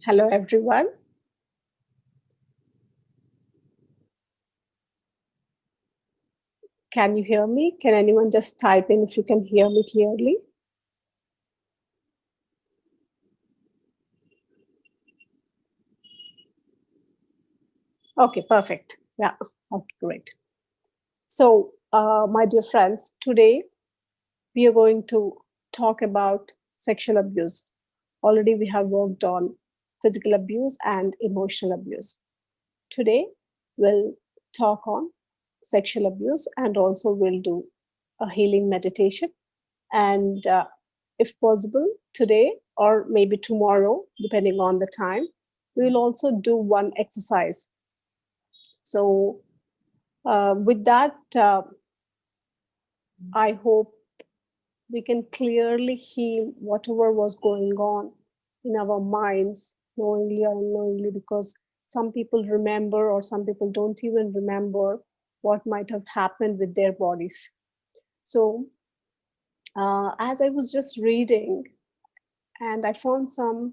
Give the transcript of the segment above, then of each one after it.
Hello, everyone. Can you hear me? Can anyone just type in if you can hear me clearly? Okay, perfect. Yeah, okay, great. So, my dear friends, today we are going to talk about sexual abuse. Already we have worked on physical abuse and emotional abuse. Today, we'll talk on sexual abuse and also we'll do a healing meditation. And if possible, today or maybe tomorrow, depending on the time, we will also do one exercise. So, with that, I hope we can clearly heal whatever was going on in our minds, knowingly or unknowingly, because some people remember or some people don't even remember what might have happened with their bodies. So, as I was just reading, and I found some,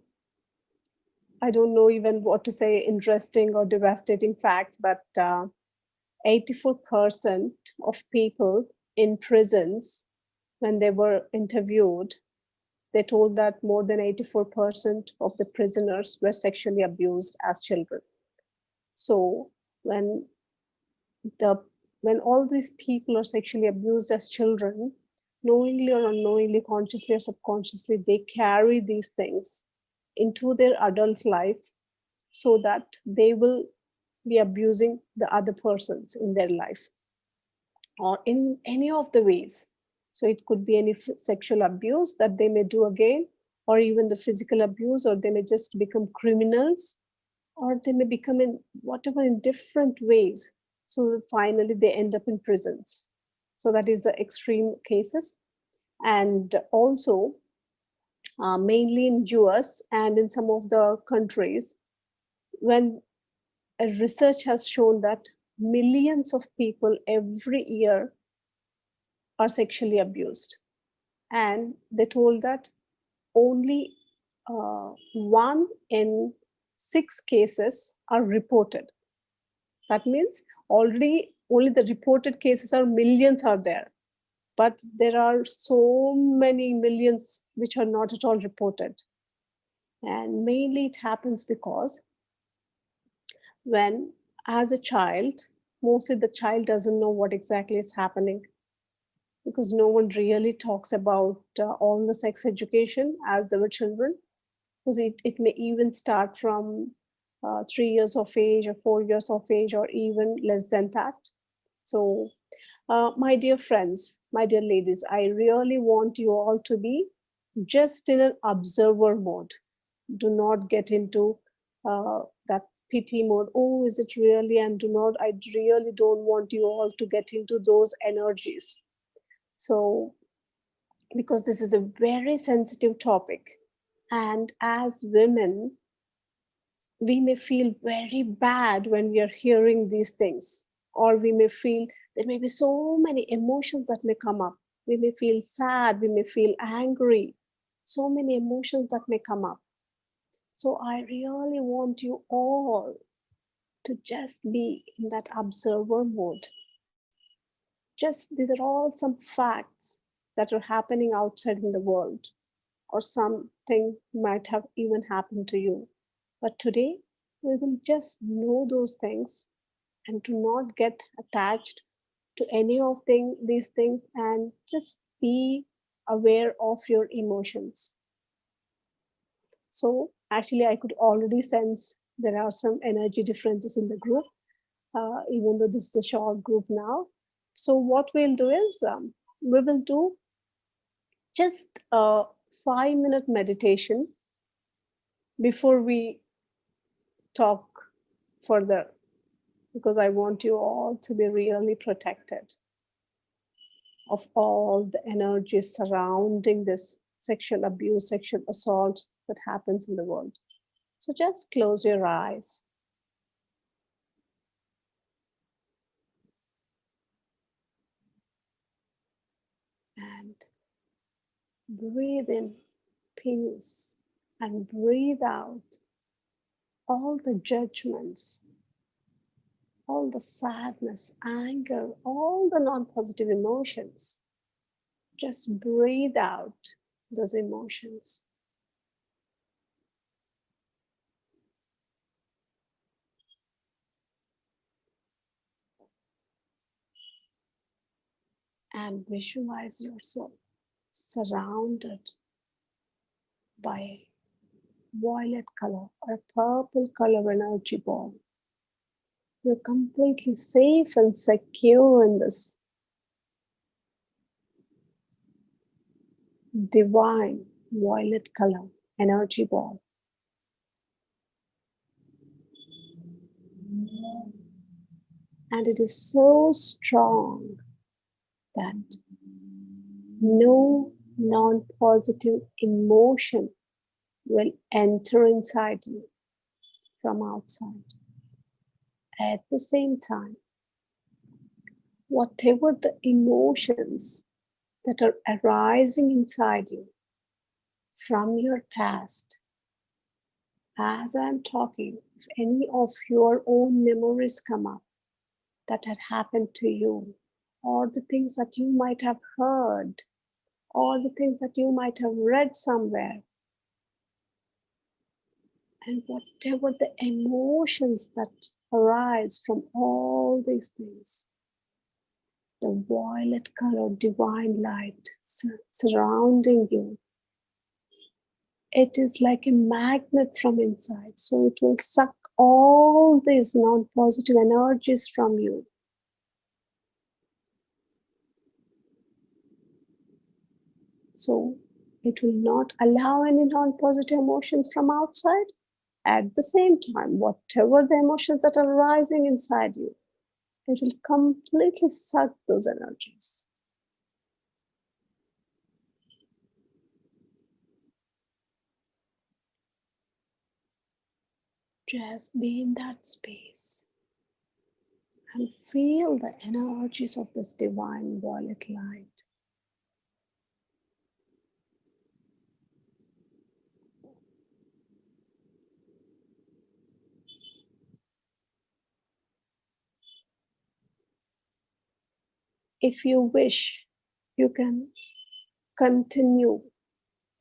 I don't know even what to say, interesting or devastating facts, but 84% of people in prisons, when they were interviewed, they told that more than 84% of the prisoners were sexually abused as children. So when the when all these people are sexually abused as children, knowingly or unknowingly, consciously or subconsciously, they carry these things into their adult life so that they will be abusing the other persons in their life or in any of the ways. So it could be any sexual abuse that they may do again, or even the physical abuse, or they may just become criminals, or they may become in whatever in different ways. So that finally they end up in prisons. So that is the extreme cases. And also, mainly in US and in some of the countries, when research has shown that millions of people every year are sexually abused. And they told that only 1 in 6 cases are reported. That means already only the reported cases are millions are there. But there are so many millions which are not at all reported. And mainly it happens because when, as a child, mostly the child doesn't know what exactly is happening because no one really talks about all the sex education as they were children. Because it may even start from 3 years of age or 4 years of age or even less than that. So, my dear friends, my dear ladies, I really want you all to be just in an observer mode. Do not get into that pity mode. Oh, is it really? And do not, I really don't want you all to get into those energies. So, because this is a very sensitive topic. And as women, we may feel very bad when we are hearing these things, or we may feel there may be so many emotions that may come up. We may feel sad, we may feel angry, so many emotions that may come up. So, I really want you all to just be in that observer mode. Just these are all some facts that are happening outside in the world, or something might have even happened to you. But today, we will just know those things and to not get attached to any of these things and just be aware of your emotions. So, actually, I could already sense there are some energy differences in the group, even though this is a short group now. So, what we'll do is we will do just a 5-minute meditation before we talk further, because I want you all to be really protected of all the energies surrounding this sexual abuse, sexual assault that happens in the world. So just close your eyes and breathe in peace and breathe out all the judgments, all the sadness, anger, all the non positive emotions. Just breathe out those emotions. And visualize yourself surrounded by a violet color or a purple color energy ball. You're completely safe and secure in this divine violet color energy ball. And it is so strong that no non positive emotion will enter inside you from outside. At the same time, whatever the emotions that are arising inside you from your past, as I'm talking, if any of your own memories come up that had happened to you, or the things that you might have heard, or the things that you might have read somewhere, and whatever the emotions that arise from all these things, the violet color divine light surrounding you, it is like a magnet from inside. So it will suck all these non-positive energies from you. So it will not allow any non-positive emotions from outside. At the same time, whatever the emotions that are arising inside you, it will completely suck those energies. Just be in that space and feel the energies of this divine violet light. If you wish, you can continue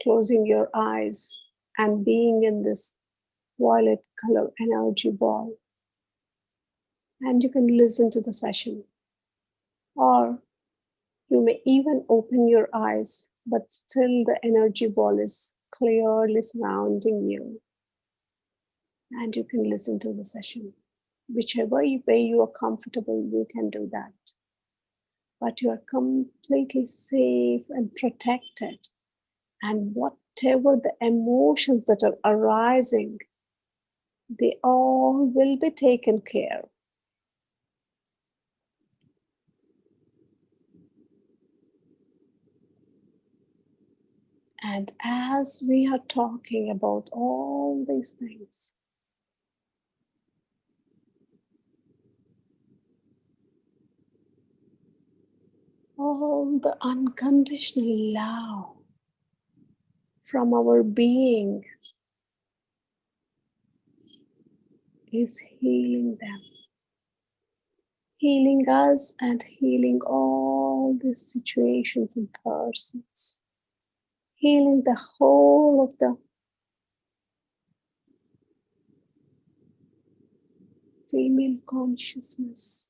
closing your eyes and being in this violet color energy ball. And you can listen to the session. Or you may even open your eyes, but still the energy ball is clearly surrounding you. And you can listen to the session. Whichever way you are comfortable, you can do that. But you are completely safe and protected. And whatever the emotions that are arising, they all will be taken care of. And as we are talking about all these things, all the unconditional love from our being is healing them, healing us and healing all these situations and persons, healing the whole of the female consciousness,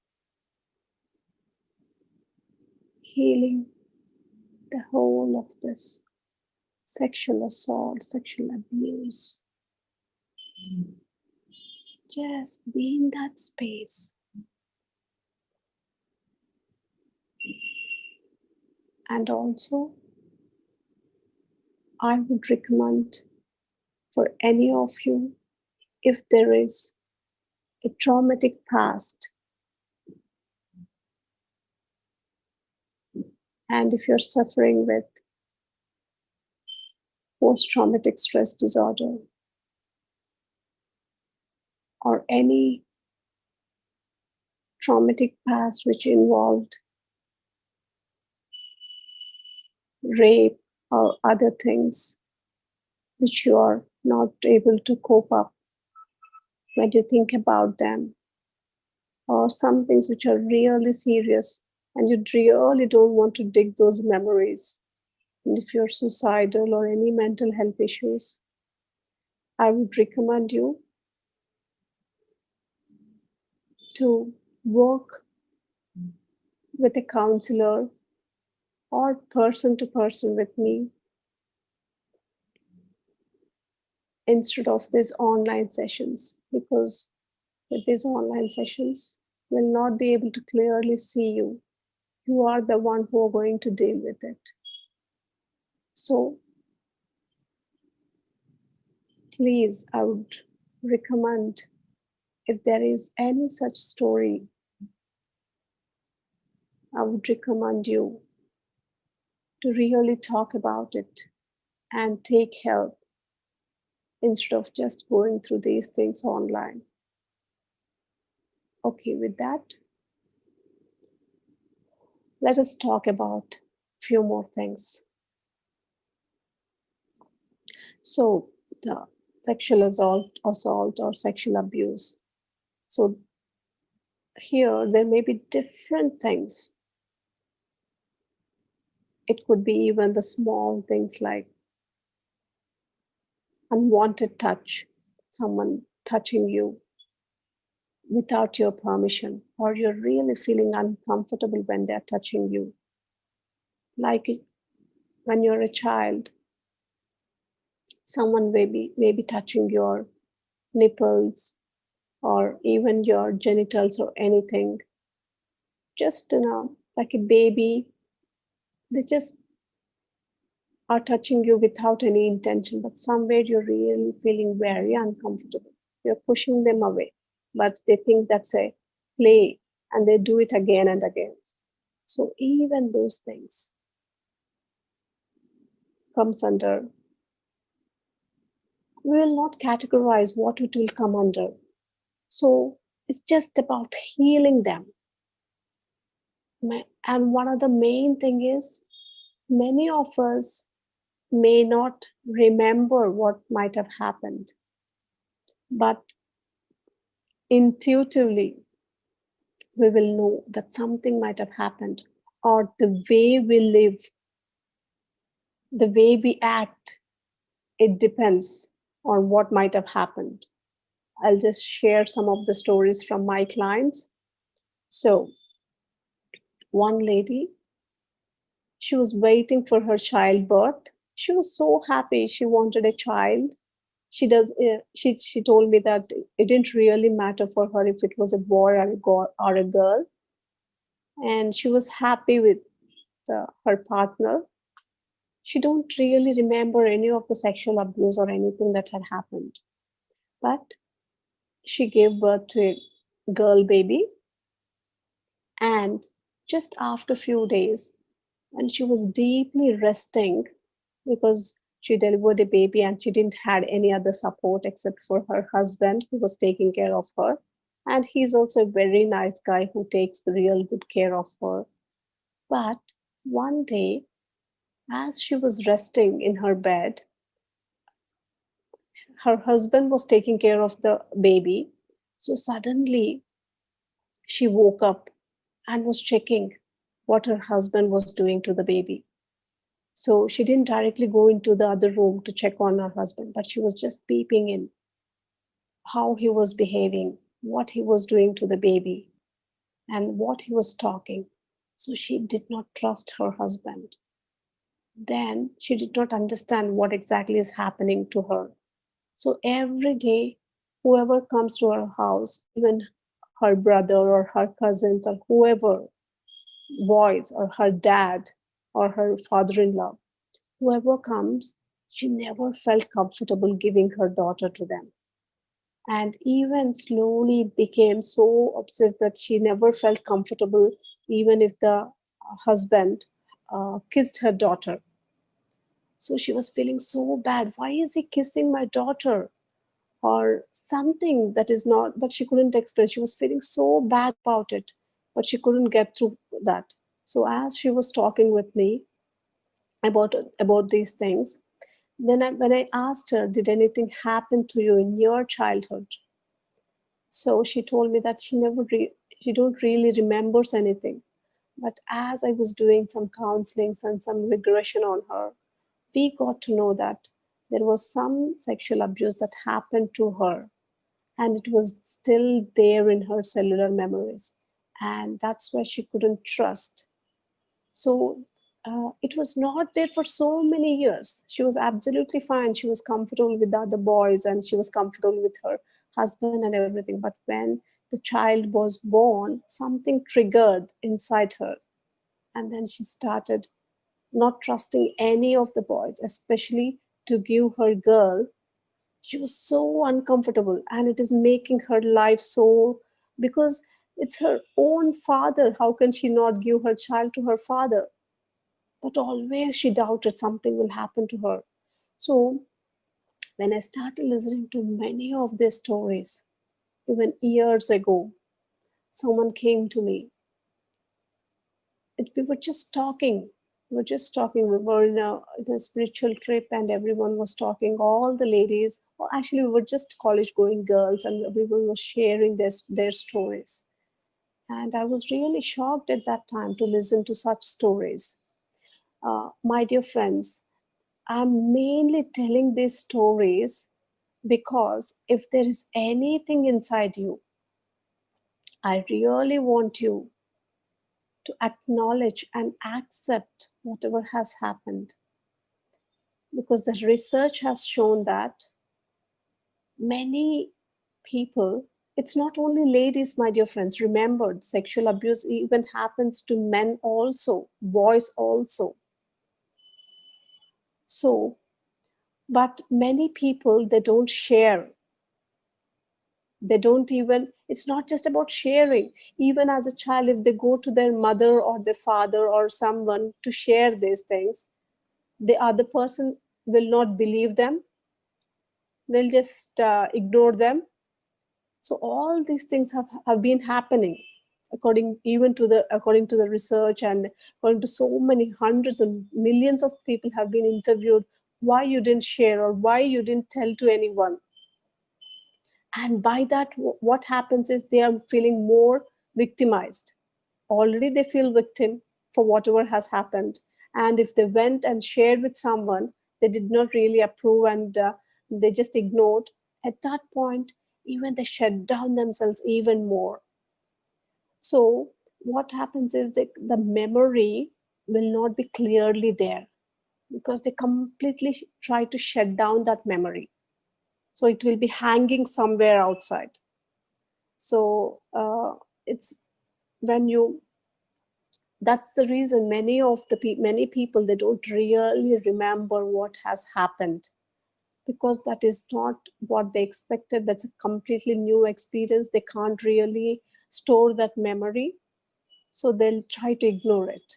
healing the whole of this sexual assault, sexual abuse. Just be in that space. And also, I would recommend for any of you, if there is a traumatic past, and if you're suffering with post-traumatic stress disorder or any traumatic past which involved rape or other things which you are not able to cope up, when you think about them, or some things which are really serious and you really don't want to dig those memories. And if you're suicidal or any mental health issues, I would recommend you to work with a counselor or person to person with me instead of these online sessions, because with these online sessions will not be able to clearly see you. You are the one who are going to deal with it. So please, I would recommend, if there is any such story, I would recommend you to really talk about it and take help instead of just going through these things online. Okay, with that, let us talk about a few more things. So, the sexual assault or sexual abuse. So, here there may be different things. It could be even the small things like unwanted touch, someone touching you without your permission, or you're really feeling uncomfortable when they're touching you. Like when you're a child, someone may be touching your nipples or even your genitals or anything. Just like a baby, they just are touching you without any intention, but somewhere you're really feeling very uncomfortable. You're pushing them away, but they think that's a play and they do it again and again. So even those things comes under, we will not categorize what it will come under. So it's just about healing them. And one of the main thing is, many of us may not remember what might have happened, but intuitively we will know that something might have happened, or the way we live, the way we act, it depends on what might have happened. I'll just share some of the stories from my clients. So one lady, she was waiting for her childbirth. She was so happy, she wanted a child. She told me that it didn't really matter for her if it was a boy or a girl, and she was happy with her partner. She don't really remember any of the sexual abuse or anything that had happened, but she gave birth to a girl baby. And just after a few days, when she was deeply resting, because she delivered a baby and she didn't had any other support except for her husband who was taking care of her, and he's also a very nice guy who takes real good care of her. But one day, as she was resting in her bed, her husband was taking care of the baby. So suddenly she woke up and was checking what her husband was doing to the baby. So she didn't directly go into the other room to check on her husband, but she was just peeping in how he was behaving, what he was doing to the baby, and what he was talking. So she did not trust her husband. Then she did not understand what exactly is happening to her. So every day, whoever comes to her house, even her brother or her cousins or whoever, boys or her dad or her father in law, whoever comes, she never felt comfortable giving her daughter to them. And even slowly became so obsessed that she never felt comfortable, even if the husband kissed her daughter. So she was feeling so bad. Why is he kissing my daughter? Or something that is not, that she couldn't explain. She was feeling so bad about it, but she couldn't get through that. So as she was talking with me about these things, then when I asked her, did anything happen to you in your childhood? So she told me that she don't really remembers anything. But as I was doing some counselings and some regression on her, we got to know that there was some sexual abuse that happened to her, and it was still there in her cellular memories. And that's why she couldn't trust. So it was not there for so many years. She was absolutely fine. She was comfortable with the other boys and she was comfortable with her husband and everything. But when the child was born, something triggered inside her. And then she started not trusting any of the boys, especially to give her girl. She was so uncomfortable, and it is making her life so, because it's her own father. How can she not give her child to her father? But always she doubted something will happen to her. So when I started listening to many of these stories, even years ago, someone came to me. We were just talking. We were just talking. We were in a spiritual trip, and everyone was talking. All the ladies, well, actually, we were just college-going girls, and everyone was sharing their stories. And I was really shocked at that time to listen to such stories. My dear friends, I'm mainly telling these stories because if there is anything inside you, I really want you to acknowledge and accept whatever has happened. Because the research has shown that many people, it's not only ladies, my dear friends, remember sexual abuse even happens to men also, boys also. So, but many people, they don't share. They don't even, it's not just about sharing. Even as a child, if they go to their mother or their father or someone to share these things, the other person will not believe them. They'll just ignore them. So all these things have been happening according to the research, and according to so many hundreds and millions of people have been interviewed. Why you didn't share, or why you didn't tell to anyone? And by that, what happens is they are feeling more victimized. Already they feel victim for whatever has happened, and if they went and shared with someone, they did not really approve, and they just ignored. At that point, even they shut down themselves even more. So what happens is that the memory will not be clearly there, because they completely try to shut down that memory, so it will be hanging somewhere outside. So it's when you, that's the reason many people, they don't really remember what has happened, because that is not what they expected. That's a completely new experience. They can't really store that memory, so they'll try to ignore it.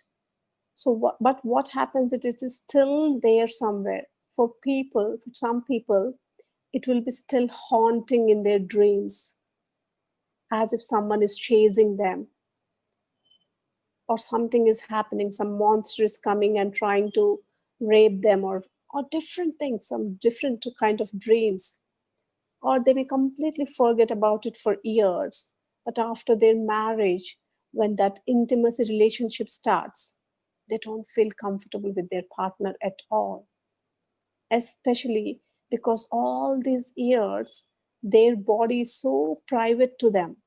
So but what happens, it is still there somewhere. For some people, it will be still haunting in their dreams, as if someone is chasing them, or something is happening, some monster is coming and trying to rape them, or different things, some different kind of dreams. Or they may completely forget about it for years, but after their marriage, when that intimacy relationship starts, they don't feel comfortable with their partner at all, especially because all these years their body is so private to them.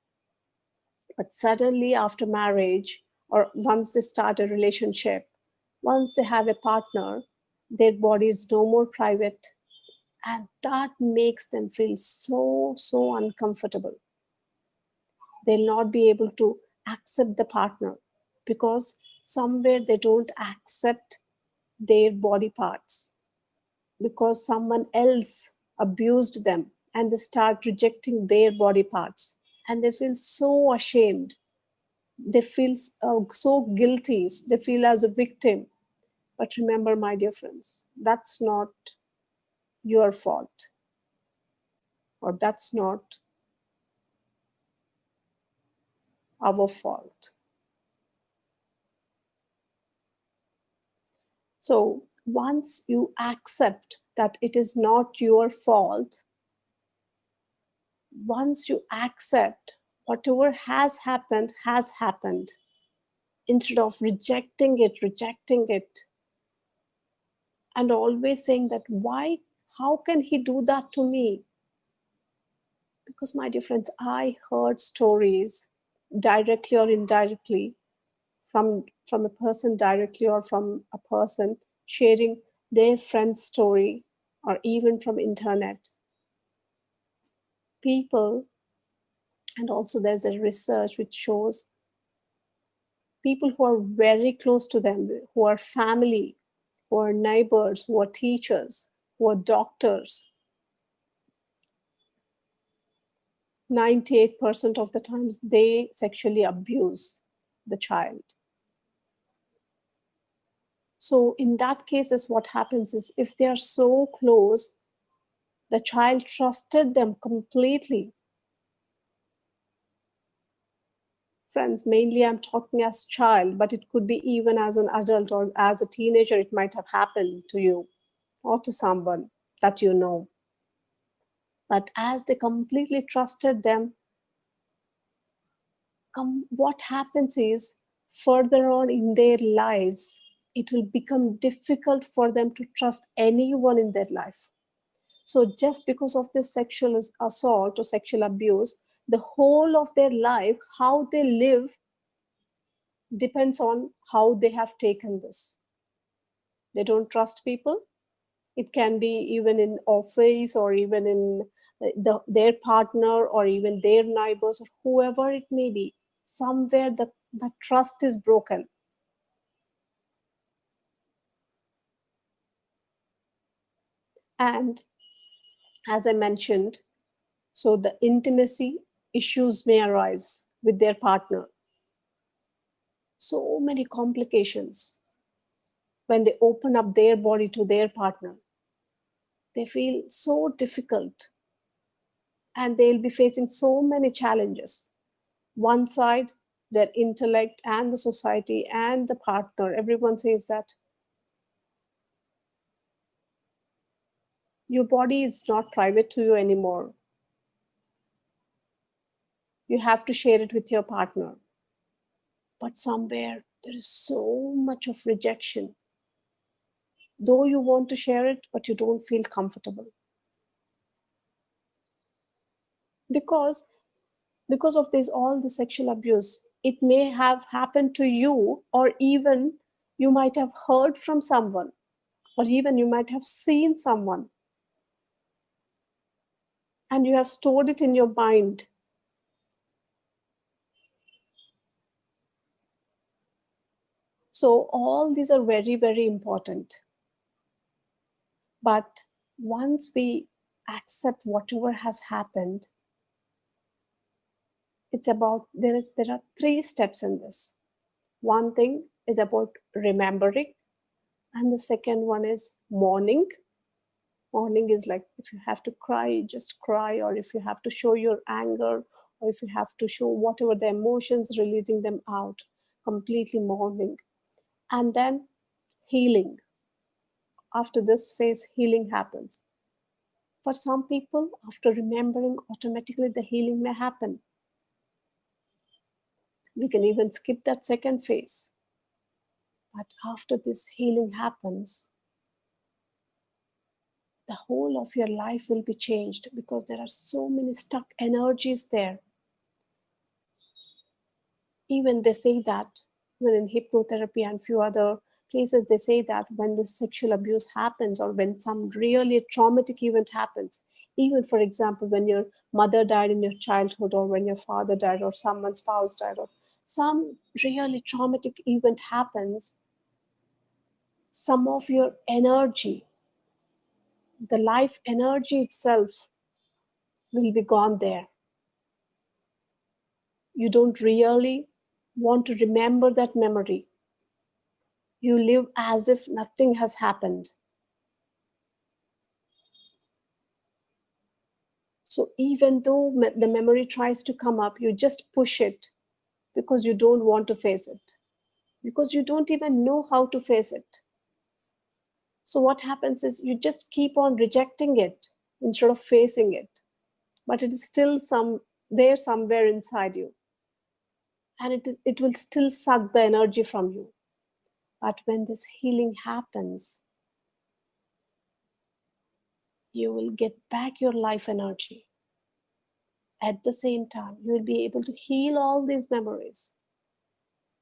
But suddenly, after marriage, or once they start a relationship, once they have a partner, their body is no more private. And that makes them feel so uncomfortable. They'll not be able to accept the partner, because somewhere they don't accept their body parts, because someone else abused them, and they start rejecting their body parts, and they feel so ashamed. They feel so guilty. They feel as a victim. But remember, my dear friends, that's not your fault, or that's not our fault. So once you accept that it is not your fault, once you accept whatever has happened, instead of rejecting it, and always saying that why, how can he do that to me? Because, my dear friends, I heard stories directly or indirectly from a person directly or from a person sharing their friend's story, or even from internet. People, and also there's a research which shows people who are very close to them, who are family, who are neighbors, who are teachers, who are doctors, 98% of the times they sexually abuse the child. So in that cases, what happens is, if they are so close, the child trusted them completely. Friends, mainly I'm talking as child, but it could be even as an adult or as a teenager, it might have happened to you or to someone that you know. But as they completely trusted them, what happens is, further on in their lives, it will become difficult for them to trust anyone in their life. So just because of this sexual assault or sexual abuse, the whole of their life, how they live, depends on how they have taken this. They don't trust people. It can be even in office, or even in their partner, or even their neighbors, or whoever it may be. Somewhere the trust is broken. And as I mentioned, so the intimacy issues may arise with their partner. So many complications when they open up their body to their partner. They feel so difficult, and they'll be facing so many challenges. One side, their intellect and the society and the partner, everyone says that your body is not private to you anymore. You have to share it with your partner. But somewhere there is so much of rejection. Though you want to share it, but you don't feel comfortable. Because of this, all the sexual abuse, it may have happened to you, or even you might have heard from someone, or even you might have seen someone, and you have stored it in your mind. So all these are very, very important. But once we accept whatever has happened, it's about, there are 3 steps in this. One thing is about remembering, and the second one is mourning. Mourning is like, if you have to cry, just cry, or if you have to show your anger, or if you have to show whatever the emotions, releasing them out, completely mourning. And then healing. After this phase, healing happens. For some people, after remembering, automatically the healing may happen. We can even skip that second phase. But after this healing happens, the whole of your life will be changed, because there are so many stuck energies there. Even they say that when in hypnotherapy and few other places, they say that when the sexual abuse happens, or when some really traumatic event happens, even for example, when your mother died in your childhood, or when your father died, or someone's spouse died, or some really traumatic event happens, some of your energy, the life energy itself, will be gone there. You don't really want to remember that memory. You live as if nothing has happened. So even though the memory tries to come up, you just push it, because you don't want to face it, because you don't even know how to face it. So what happens is, you just keep on rejecting it instead of facing it. but it is still there somewhere inside you, and it will still suck the energy from you. But when this healing happens, you will get back your life energy. At the same time, you will be able to heal all these memories,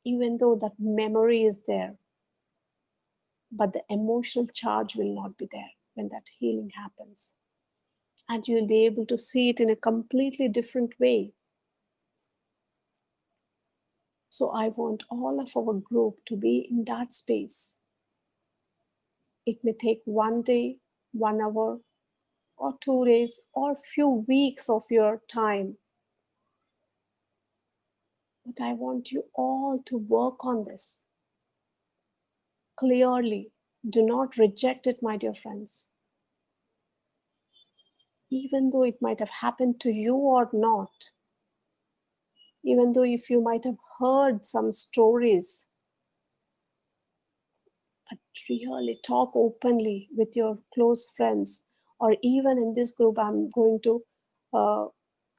even though that memory is there, but the emotional charge will not be there when that healing happens. And you will be able to see it in a completely different way. So I want all of our group to be in that space. It may take 1 day, 1 hour, or 2 days, or few weeks of your time. But I want you all to work on this clearly. Do not reject it, my dear friends. Even though it might have happened to you or not, even though if you might have heard some stories, but really talk openly with your close friends, or even in this group, I'm going to uh,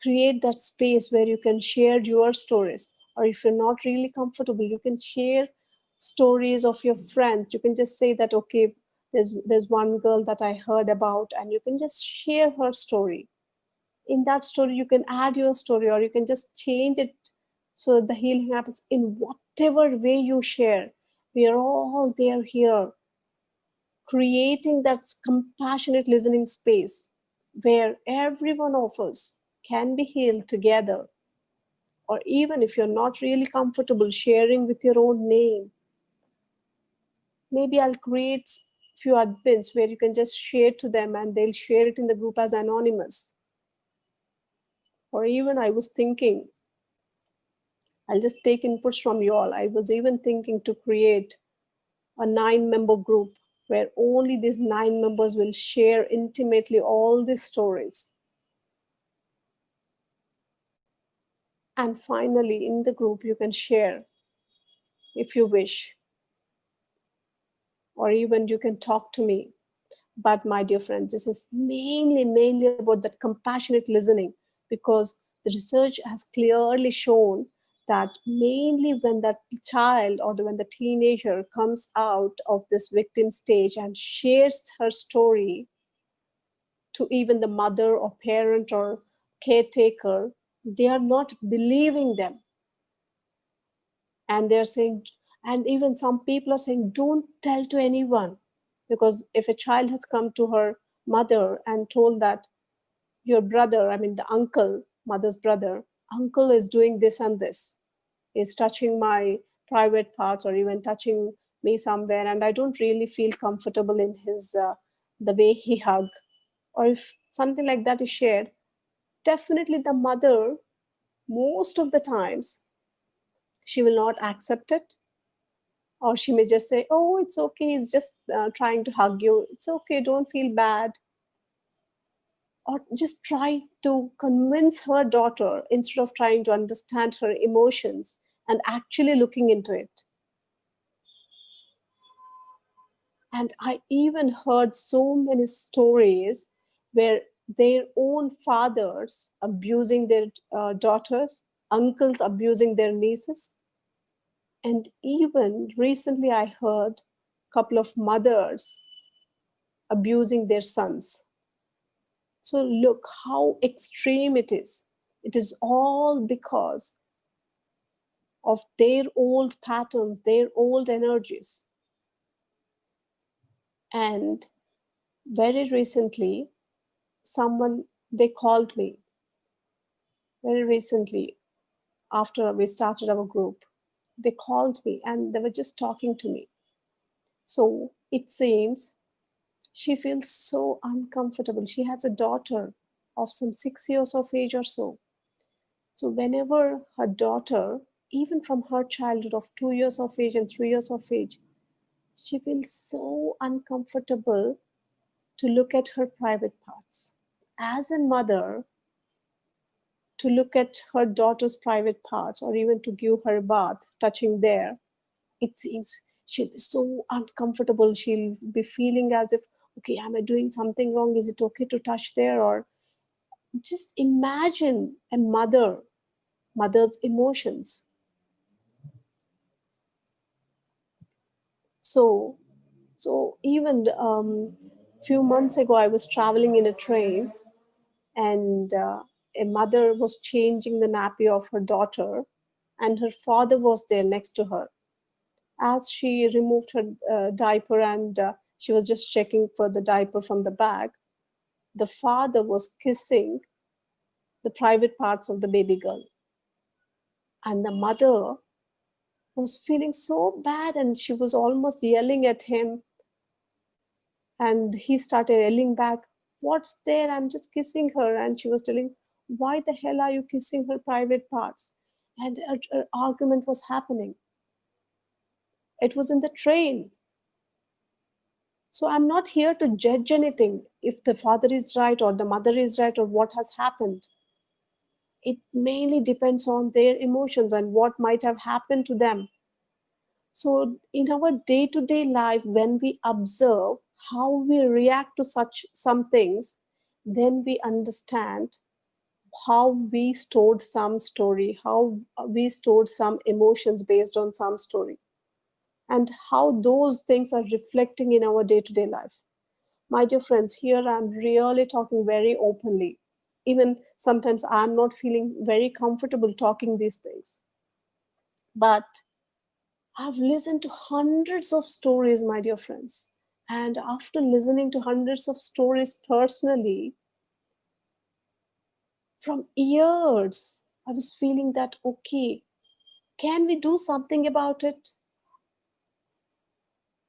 create that space where you can share your stories. Or if you're not really comfortable, you can share stories of your friends. You can just say that, okay, there's one girl that I heard about, and you can just share her story. In that story, you can add your story, or you can just change it so that the healing happens in whatever way you share. We are all there here, creating that compassionate listening space where every one of us can be healed together. Or even if you're not really comfortable sharing with your own name, maybe I'll create few admins where you can just share to them and they'll share it in the group as anonymous. Or even I was thinking, I'll just take inputs from you all. I was even thinking to create a 9-member group where only these 9 members will share intimately all these stories. And finally, in the group, you can share if you wish, or even you can talk to me. But my dear friends, this is mainly about that compassionate listening, because the research has clearly shown that mainly when that child or when the teenager comes out of this victim stage and shares her story to even the mother or parent or caretaker, they are not believing them. And they're saying, and even some people are saying, don't tell to anyone. Because if a child has come to her mother and told that your brother, I mean the uncle, mother's brother, uncle is doing this and this, is touching my private parts or even touching me somewhere, and I don't really feel comfortable in his the way he hug, or if something like that is shared, definitely the mother, most of the times, she will not accept it. Or she may just say, oh, it's okay, he's just trying to hug you, it's okay, don't feel bad. Or just try to convince her daughter instead of trying to understand her emotions and actually looking into it. And I even heard so many stories where their own fathers abusing their daughters, uncles abusing their nieces. And even recently, I heard a couple of mothers abusing their sons. So, look how extreme it is. It is all because of their old patterns, their old energies. And very recently, someone, they called me very recently after we started our group. They called me and they were just talking to me. So it seems she feels so uncomfortable. She has a daughter of some 6 years of age or so. So whenever her daughter, even from her childhood of 2 years of age and 3 years of age, she feels so uncomfortable to look at her private parts. As a mother, to look at her daughter's private parts or even to give her a bath, touching there, it seems she'll be so uncomfortable. She'll be feeling as if, okay, am I doing something wrong? Is it okay to touch there? Or Just imagine a mother's emotions. So, so even few months ago, I was traveling in a train, and a mother was changing the nappy of her daughter, and her father was there next to her. As she removed her diaper, and she was just checking for the diaper from the bag, the father was kissing the private parts of the baby girl. And the mother was feeling so bad, and she was almost yelling at him. And he started yelling back, "What's there? I'm just kissing her." And she was telling, "Why the hell are you kissing her private parts?" And an argument was happening. It was in the train. So I'm not here to judge anything, if the father is right or the mother is right or what has happened. It mainly depends on their emotions and what might have happened to them. So, in our day to day life, when we observe how we react to such some things, then we understand how we stored some story, how we stored some emotions based on some story, and how those things are reflecting in our day to day life. My dear friends, here I'm really talking very openly. Even sometimes I'm not feeling very comfortable talking these things. But I've listened to hundreds of stories, my dear friends. And after listening to hundreds of stories personally, from years, I was feeling that, okay, can we do something about it?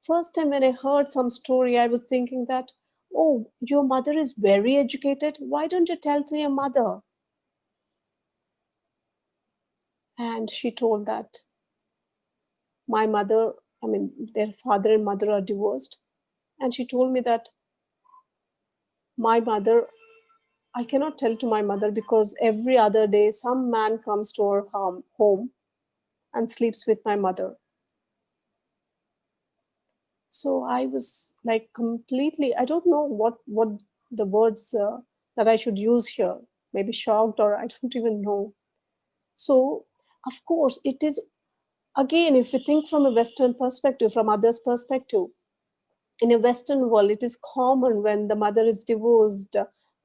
First time when I heard some story, I was thinking that, oh, your mother is very educated. Why don't you tell to your mother? And she told that my mother, I mean, their father and mother are divorced. And she told me that my mother, I cannot tell to my mother because every other day some man comes to our home and sleeps with my mother. So I was like completely, I don't know what the words that I should use here. Maybe shocked, or I don't even know. So of course it is, again, if we think from a Western perspective, from others' perspective, in a Western world, it is common when the mother is divorced,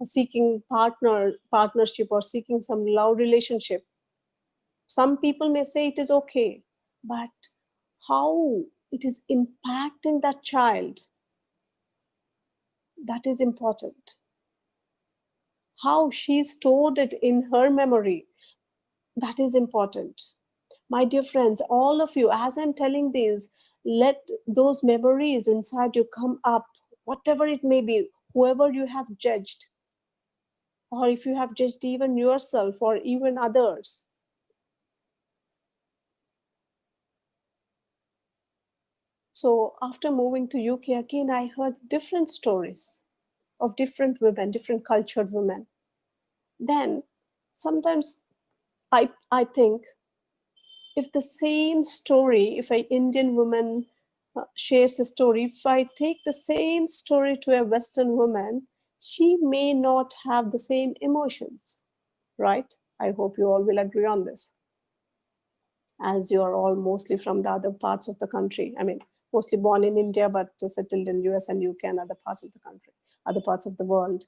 seeking partnership or seeking some love relationship. Some people may say it is okay, but how it is impacting that child, that is important. How she stored it in her memory, that is important. My dear friends, all of you, as I'm telling this, let those memories inside you come up, whatever it may be, whoever you have judged, or if you have judged even yourself or even others. So after moving to UK again, I heard different stories of different women, different cultured women. Then sometimes I think, if the same story, if an Indian woman shares a story, if I take the same story to a Western woman, she may not have the same emotions, right? I hope you all will agree on this, as you are all mostly from the other parts of the country. I mean, mostly born in India, but settled in US and UK and other parts of the country, other parts of the world.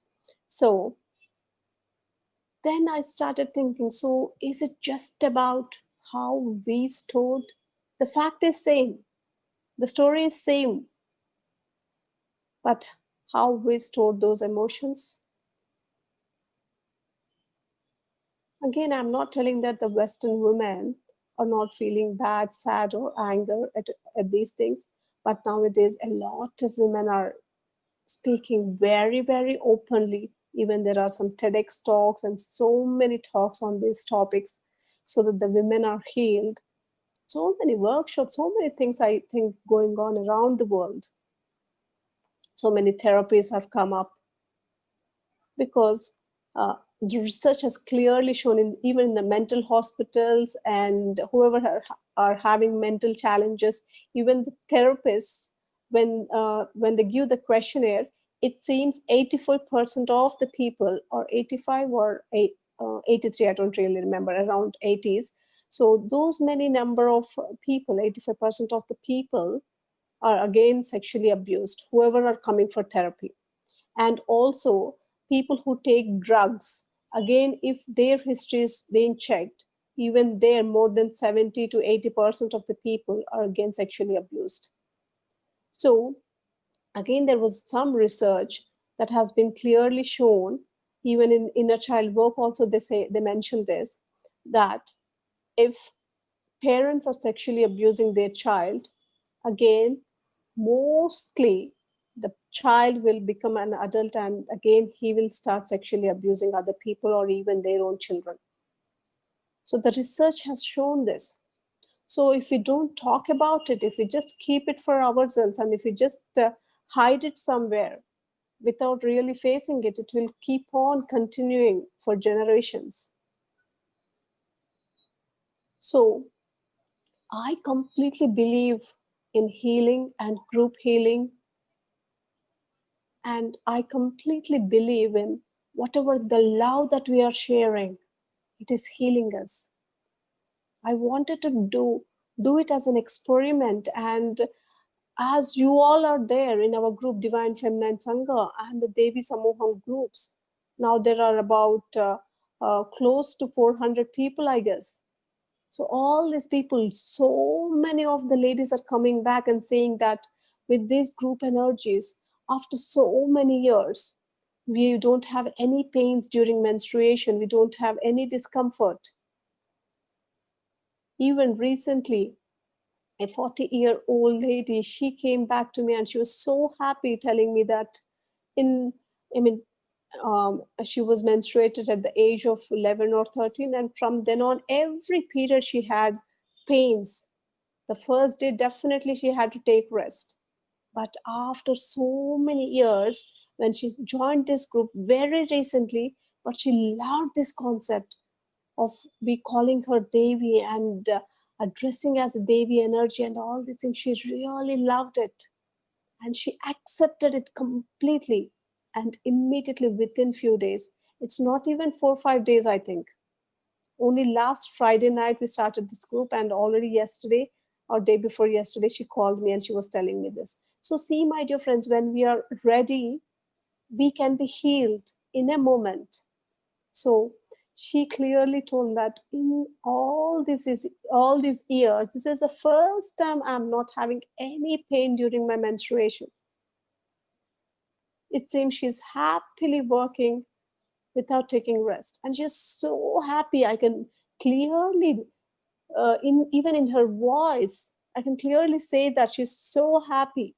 So then I started thinking, so is it just about how we stored? The fact is same, the story is same, but how we stored those emotions. Again, I'm not telling that the Western women are not feeling bad, sad, or anger at these things, but nowadays a lot of women are speaking very, very openly. Even there are some TEDx talks and so many talks on these topics, so that the women are healed. So many workshops, so many things I think going on around the world. So many therapies have come up because the research has clearly shown, in even in the mental hospitals, and whoever are having mental challenges, even the therapists, when they give the questionnaire, it seems 84% of the people, or 85 or 83, I don't really remember, around 80s. So those many number of people, 85% of the people are again sexually abused, whoever are coming for therapy. And also people who take drugs, again, if their history is being checked, even there more than 70 to 80% of the people are again sexually abused. So again, there was some research that has been clearly shown, even in inner child work also they mention this, that if parents are sexually abusing their child, again, mostly the child will become an adult and again he will start sexually abusing other people or even their own children. So the research has shown this. So if we don't talk about it, if we just keep it for ourselves, and if we just hide it somewhere without really facing it, it will keep on continuing for generations. So I completely believe in healing and group healing. And I completely believe in whatever the love that we are sharing, it is healing us. I wanted to do it as an experiment. And as you all are there in our group, Divine Feminine Sangha and the Devi Samoham groups, now there are about close to 400 people, I guess. So all these people, so many of the ladies are coming back and saying that with these group energies, after so many years, we don't have any pains during menstruation, we don't have any discomfort. Even recently, a 40-year-old lady, she came back to me and she was so happy, telling me that in, I mean, she was menstruated at the age of 11 or 13, and from then on, every period she had pains. The first day, definitely she had to take rest. But after so many years, when she joined this group very recently, but she loved this concept of we calling her Devi and addressing as a Devi energy and all these things. She really loved it. And she accepted it completely. And immediately within few days, it's not even 4 or 5 days, I think. Only last Friday night we started this group, and already yesterday or day before yesterday, she called me and she was telling me this. So see, my dear friends, when we are ready, we can be healed in a moment. So she clearly told that in all these years, this is the first time I'm not having any pain during my menstruation. It seems she's happily working without taking rest, and she's so happy. I can clearly, even in her voice, I can clearly say that she's so happy.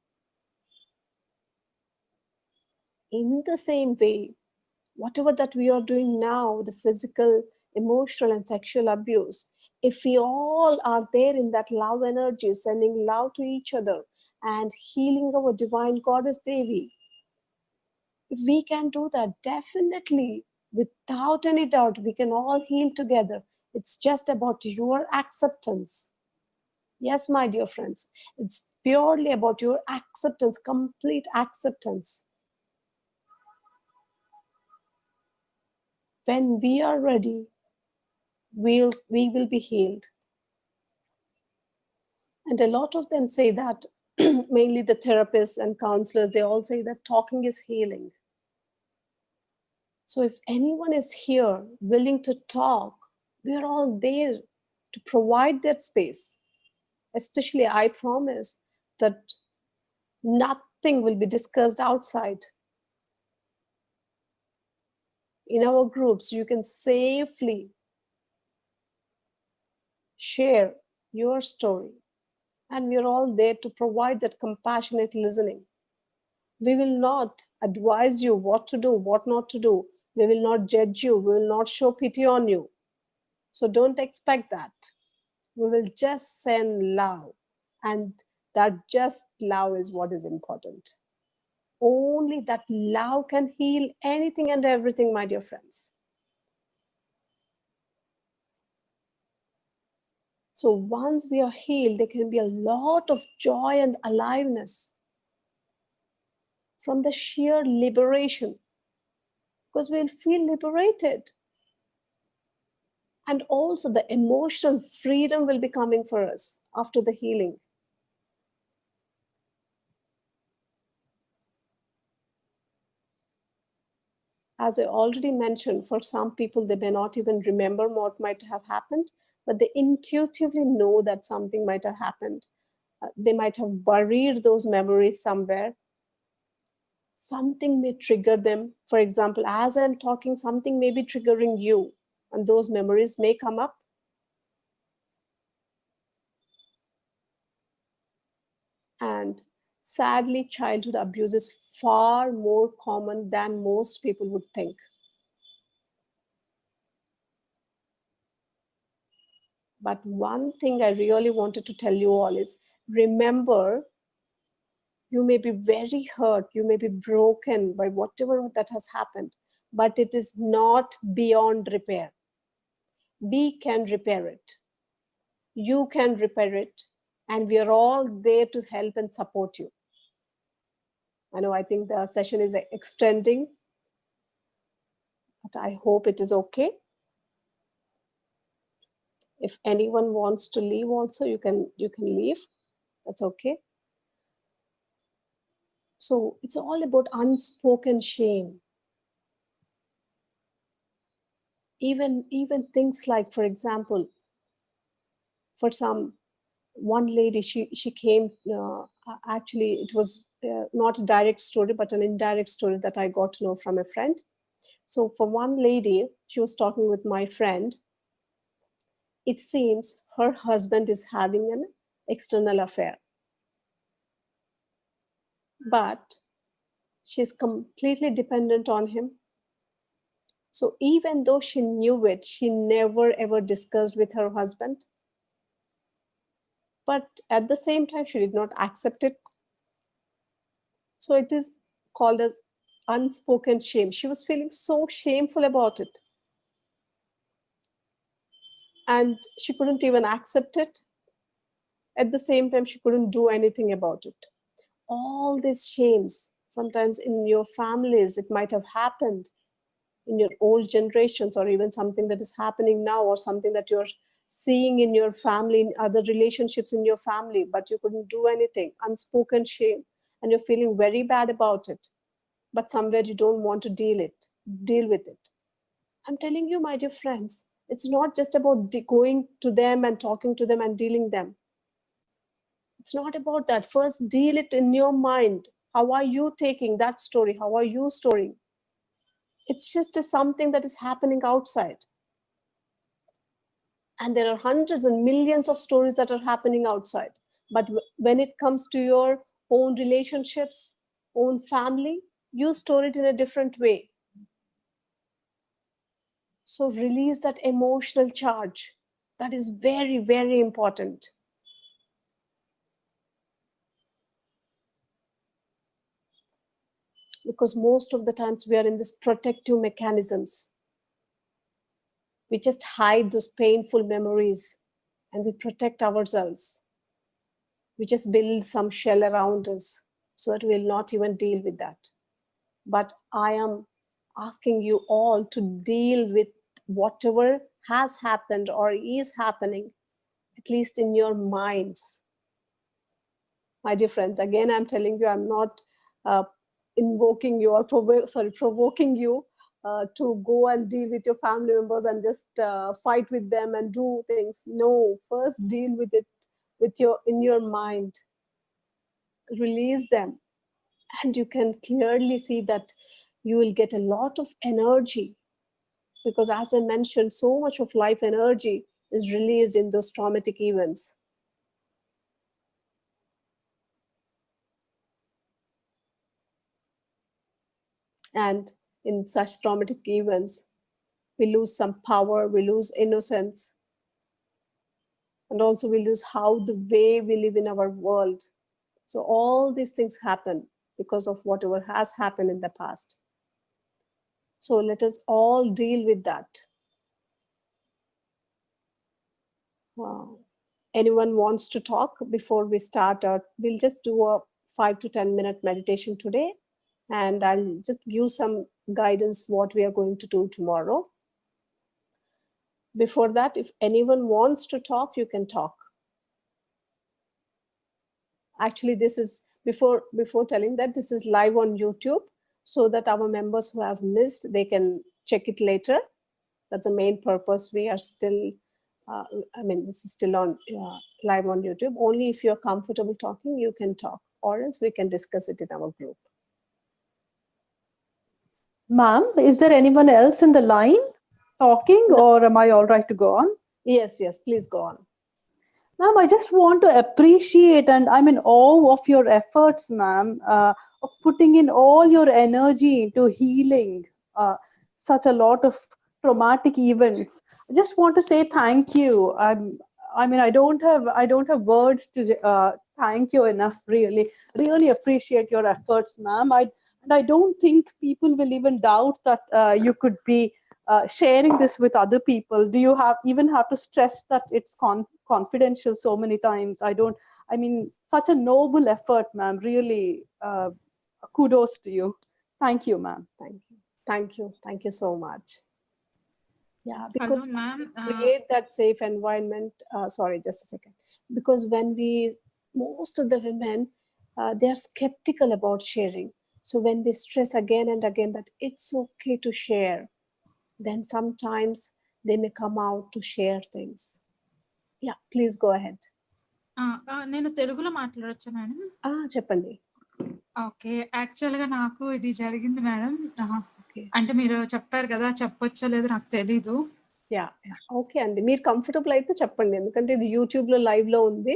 In the same way, whatever that we are doing now, the physical, emotional, and sexual abuse, if we all are there in that love energy, sending love to each other and healing our divine goddess Devi, if we can do that, definitely, without any doubt, we can all heal together. It's just about your acceptance. Yes, my dear friends, it's purely about your acceptance, complete acceptance. When we are ready, we will be healed. And a lot of them say that, mainly the therapists and counselors, they all say that talking is healing. So if anyone is here willing to talk, we are all there to provide that space. Especially, I promise that nothing will be discussed outside. In our groups, you can safely share your story. And we're all there to provide that compassionate listening. We will not advise you what to do, what not to do. We will not judge you. We will not show pity on you. So don't expect that. We will just send love. And that just love is what is important. Only that love can heal anything and everything, my dear friends. So once we are healed, there can be a lot of joy and aliveness. from the sheer liberation, because we'll feel liberated. And also the emotional freedom will be coming for us after the healing. As I already mentioned, for some people, they may not even remember what might have happened, but they intuitively know that something might have happened. They might have buried those memories somewhere. Something may trigger them. For example, as I'm talking, something may be triggering you, and those memories may come up. And sadly, childhood abuse is far more common than most people would think. But one thing I really wanted to tell you all is, remember, you may be very hurt, you may be broken by whatever that has happened, but it is not beyond repair. We can repair it. You can repair it, and we are all there to help and support you. I know, I think the session is extending, but I hope it is okay. If anyone wants to leave also, you can leave. That's okay. So it's all about unspoken shame. Even things like, for example, for one lady, she came, actually it was not a direct story, but an indirect story that I got to know from a friend. So for one lady, she was talking with my friend. It seems her husband is having an external affair, but she's completely dependent on him. So even though she knew it, she never ever discussed with her husband. But at the same time, she did not accept it. So it is called as unspoken shame. She was feeling so shameful about it. And she couldn't even accept it. At the same time, she couldn't do anything about it. All these shames, sometimes in your families, it might have happened in your old generations, or even something that is happening now, or something that you're seeing in your family, in other relationships in your family, but you couldn't do anything. Unspoken shame, and you're feeling very bad about it, but somewhere you don't want to deal with it. I'm telling you, my dear friends, it's not just about going to them and talking to them and dealing them. It's not about that. First, deal it in your mind. How are you taking that story? How are you storing? It's just something that is happening outside. And there are hundreds and millions of stories that are happening outside. But when it comes to your own relationships, own family, you store it in a different way. So release that emotional charge. That is very, very important. Because most of the times we are in this protective mechanisms. We just hide those painful memories and we protect ourselves. We just build some shell around us so that we'll not even deal with that. But I am asking you all to deal with whatever has happened or is happening, at least in your minds. My dear friends, again, I'm telling you, I'm not invoking you or provoking you to go and deal with your family members and just fight with them and do things. No, first deal with it in your mind. Release them, and you can clearly see that you will get a lot of energy, because as I mentioned, so much of life energy is released in those traumatic events. And in such traumatic events, we lose some power, we lose innocence, and also we lose how the way we live in our world. So all these things happen because of whatever has happened in the past. So let us all deal with that. Wow. Anyone wants to talk before we start? We'll just do a 5 to 10 minute meditation today. and I'll just give some guidance what we are going to do tomorrow. Before that, if anyone wants to talk, you can talk. Actually, this is before telling that this is live on YouTube, so that our members who have missed, they can check it later. That's the main purpose. We are still, this is still on live on YouTube. Only if you're comfortable talking, you can talk, or else we can discuss it in our group. Ma'am, is there anyone else in the line talking, or am I all right to go on? Yes, please go on. Ma'am, I just want to appreciate, and I'm in awe of your efforts, ma'am, of putting in all your energy into healing such a lot of traumatic events. I just want to say thank you. I don't have words to thank you enough. Really appreciate your efforts, ma'am. And I don't think people will even doubt that you could be sharing this with other people. Do you have to stress that it's confidential so many times? Such a noble effort, ma'am. Really, kudos to you. Thank you, ma'am. Thank you so much. Yeah, because hello, ma'am. Create that safe environment. Sorry, just a second. Because most of the women, they are skeptical about sharing. So when we stress again and again that it's okay to share, then sometimes they may come out to share things. Yeah, please go ahead. నేను తెలుగులో మాట్లాడొచ్చా madam? చెప్పండి. Okay, యాక్చువల్గా నాకు ఇది జరిగింది madam. అంటే మీరు చెప్పారు కదా, చెప్పొచ్చో లేదో నాకు తెలీదు. ఓకే అండి, మీరు కంఫర్టబుల్ అయితే చెప్పండి, ఎందుకంటే ఇది యూట్యూబ్ లో లైవ్ లో ఉంది,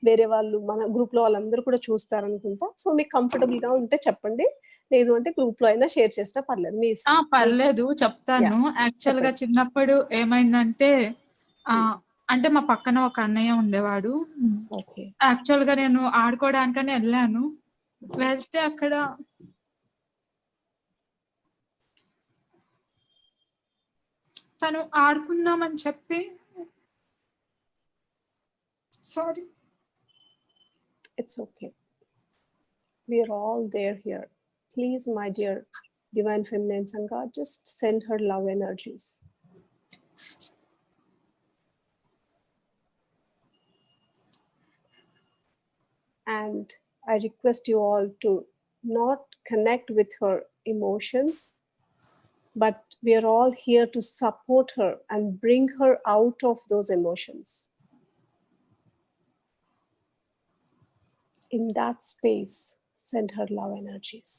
వేరే వాళ్ళు మన గ్రూప్ లో వాళ్ళందరూ కూడా చూస్తారనుకుంటా. సో మీకు కంఫర్టబుల్ గా ఉంటే చెప్పండి, లేదు అంటే గ్రూప్ లో అయినా షేర్ చేసినా పర్లేదు, మీ పర్లేదు, చెప్తాను. యాక్చువల్ గా చిన్నప్పుడు ఏమైందంటే, అంటే మా పక్కన ఒక అన్నయ్య ఉండేవాడు. యాక్చువల్ గా నేను ఆడుకోవడానికని వెళ్ళాను. వెళ్తే అక్కడ తను ఆడుకుందామని చెప్పి, sorry, it's okay, we are all there here. Please, my dear Divine Feminine Sangha, just send her love energies. And I request you all to not connect with her emotions, but we are all here to support her and bring her out of those emotions. In that space, send her love energies.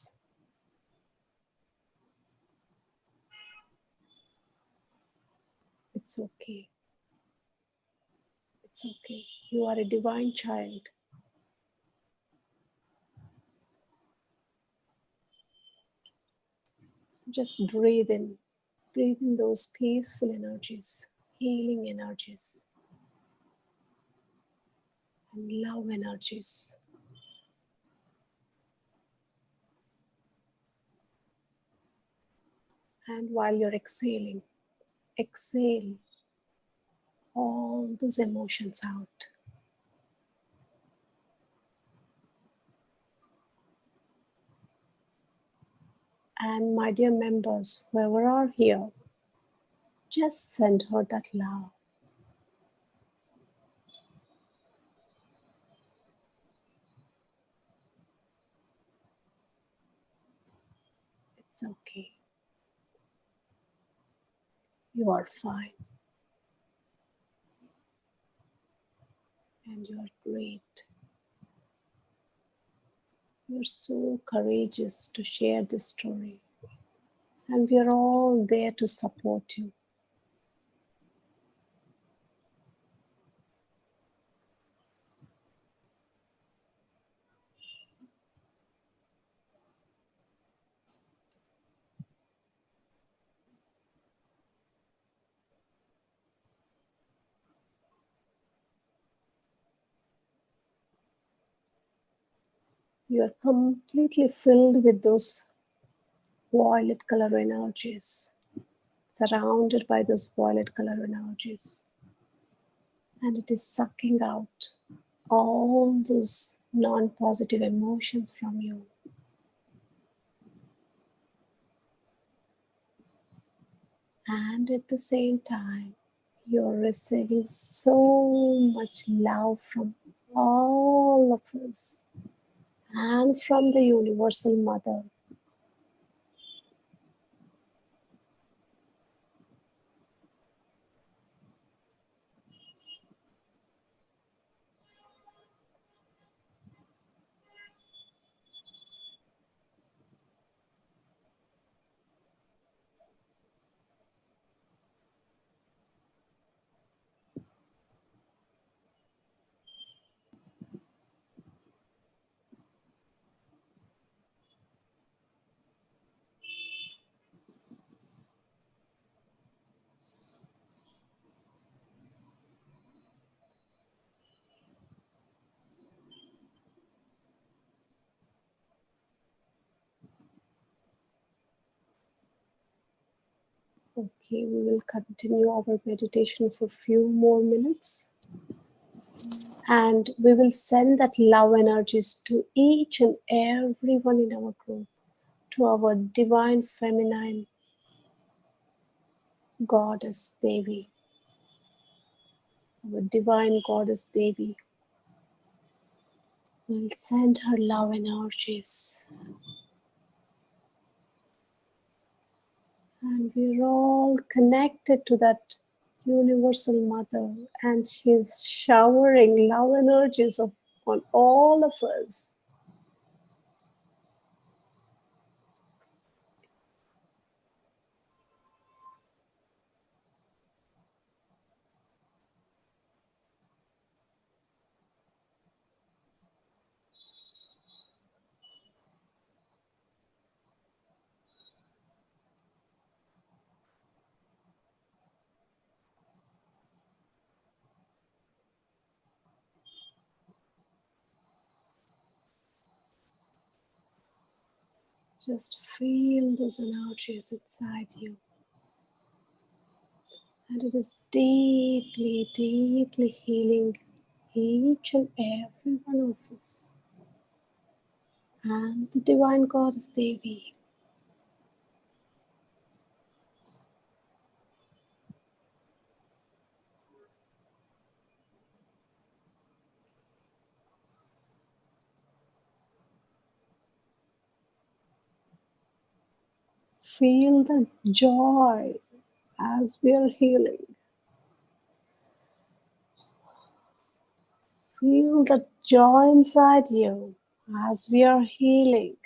It's okay. It's okay. You are a divine child. Just breathe in those peaceful energies, healing energies, and love energies. And while you're exhaling, exhale all those emotions out. And my dear members, whoever are here, just send her that love. It's okay. You are fine. And you are great. You're so courageous to share this story. And we are all there to support you. You are completely filled with those violet color energies, surrounded by those violet color energies. And it is sucking out all those non-positive emotions from you. And at the same time, you're receiving so much love from all of us and from the Universal Mother. Okay, we will continue our meditation for a few more minutes. And we will send that love energies to each and everyone in our group, to our divine feminine goddess Devi, our divine goddess Devi. We'll send her love energies. And we're all connected to that universal mother, and she's showering love energies on all of us. Just feel those energies inside you. And it is deeply, deeply healing each and every one of us. And the divine goddess Devi. Feel the joy as we are healing. Feel the joy inside you as we are healing.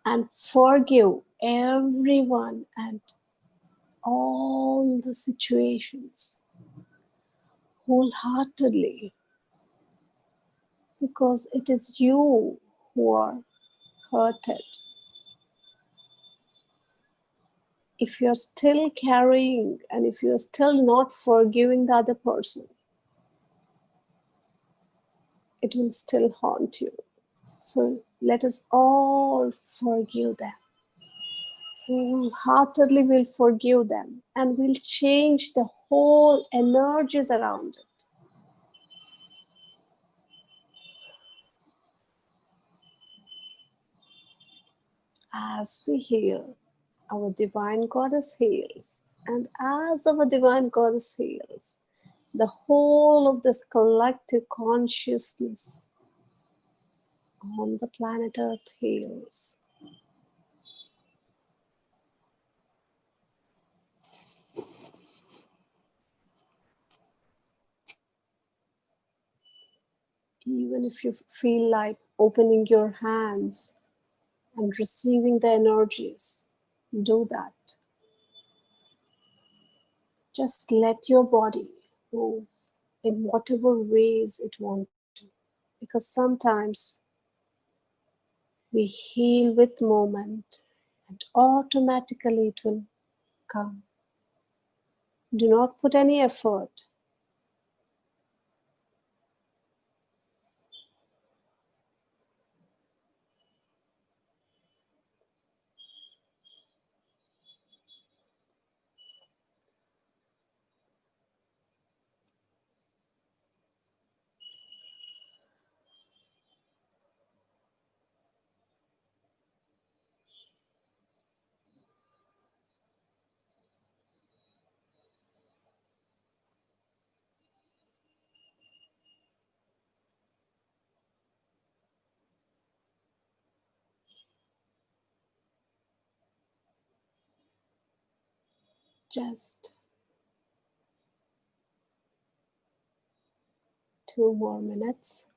And forgive everyone and all the situations wholeheartedly, because it is you who are hurted. If you're still carrying and if you're still not forgiving the other person, it will still haunt you. So let us all forgive them. Wholeheartedly will forgive them, and will change the whole energies around it. As we heal, our divine goddess heals, and as our divine goddess heals, the whole of this collective consciousness on the planet Earth heals. Even if you feel like opening your hands and receiving the energies, do that. Just let your body move in whatever ways it wants to. Because sometimes we heal with moment and automatically it will come. Do not put any effort. Just 2 more minutes.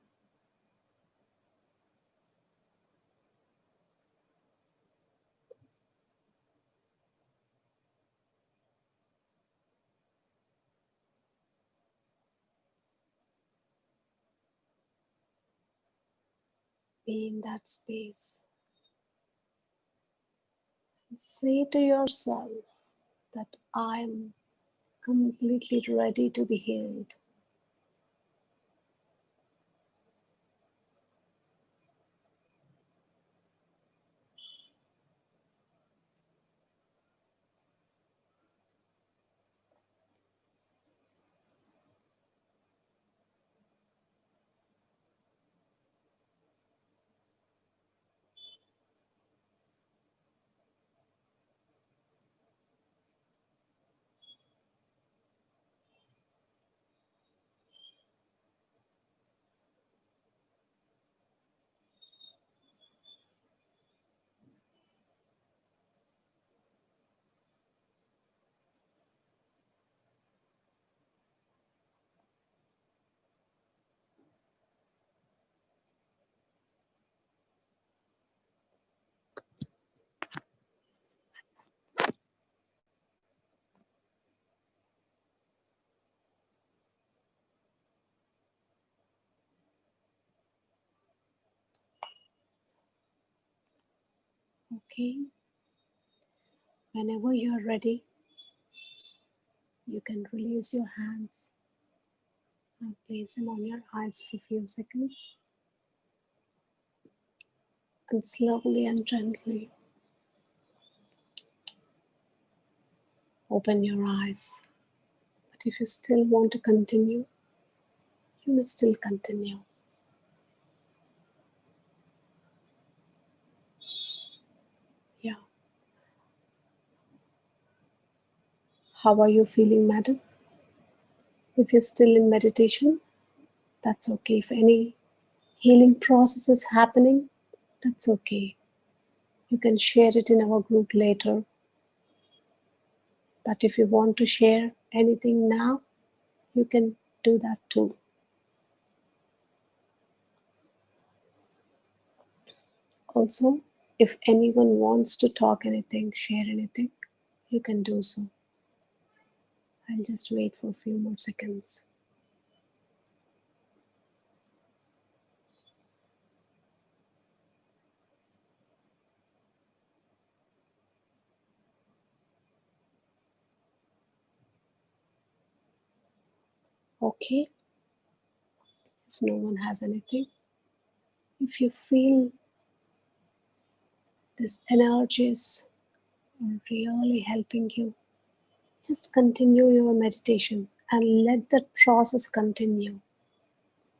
Be in that space. Say to yourself that I am completely ready to be healed. Okay. Whenever you're ready, you can release your hands and place them on your eyes for a few seconds. And slowly and gently open your eyes. But if you still want to continue, you may still continue. Yeah. How are you feeling, madam? If you're still in meditation, that's okay. If any healing process is happening, that's okay. You can share it in our group later. But if you want to share anything now, you can do that too. Also, if anyone wants to talk anything, share anything, you can do so. I'll just wait for a few more seconds. Okay, if no one has anything, if you feel this energy is really helping you, just continue your meditation and let that process continue.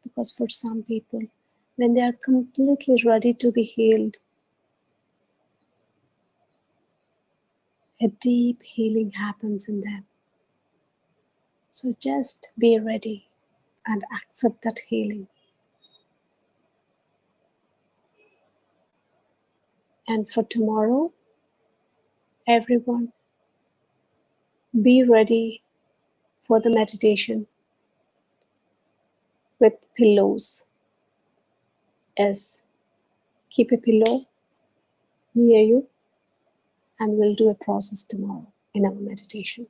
Because for some people, when they are completely ready to be healed, a deep healing happens in them. So just be ready and accept that healing. And for tomorrow, everyone, be ready for the meditation with pillows. Yes, keep a pillow near you and we'll do a process tomorrow in our meditation.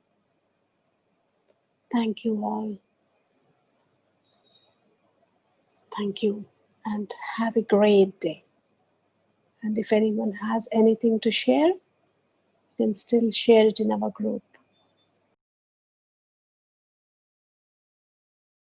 Thank you all. Thank you and have a great day. And if anyone has anything to share, you can still share it in our group.